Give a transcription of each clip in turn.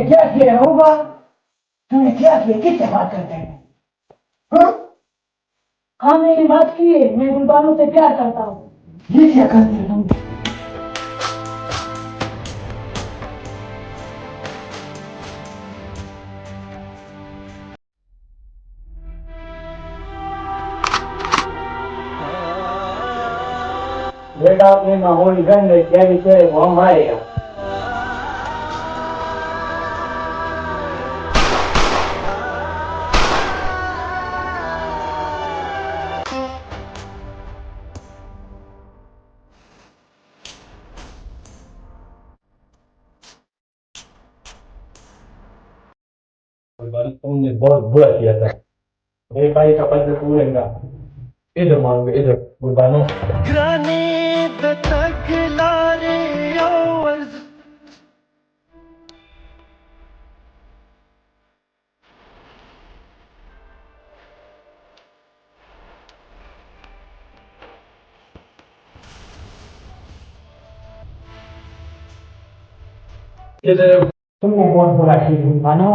क्या किया होगा? तूने क्या किया? किससे बात करते हैं? हाँ? हमने ये बात की है, मैं गुलबानों से प्यार करता हूँ। ये क्या करते हो तुम? बेटा अपने माहौल गंद क्या विषय वो हम आएगा। तुमने बहुत बुरा किया था। मेरे भाई का पद पूरेगा। इधर मारोगे इधर गुलबानो। Granit taglare awaz इधर तुमने बहुत बुरा किया Gulbano.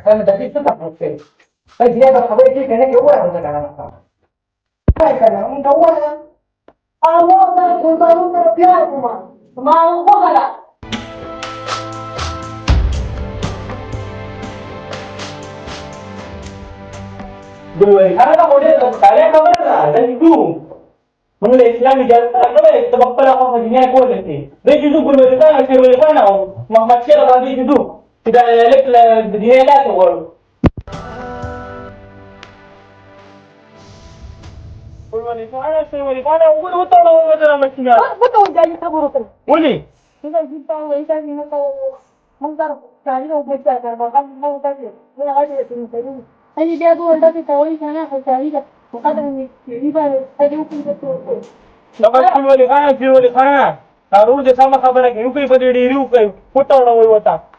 Kan tadi itu tak oke. Tapi dia tak boleh sih kayaknya gue harus sekarang apa? Kayak karena enggak uang. Awak tak baru terbiar rumah. Mau kok ada? Dua, karena model kalian kamu ada itu. Mengenai Islam jalan apa ya? Tebak pernah apa begini aku nanti. Dia justru berbeda dengan saya mana? Muhammad Syekh lagi itu. Tidak elok dia lah tu. Betul jadi kabur tu. Boleh. Kita kita kita kita tahu mungkin cari orang beca kan, bahkan mau tadi, mau ada di sini. Jadi dia tu ada di tahu ini sana cari kan, bukan ini pada tadi pun betul. Lepas tu boleh kan, boleh kan. Taruh je sama kabar lagi. Upai pada diri upai. Foto orang boleh buat.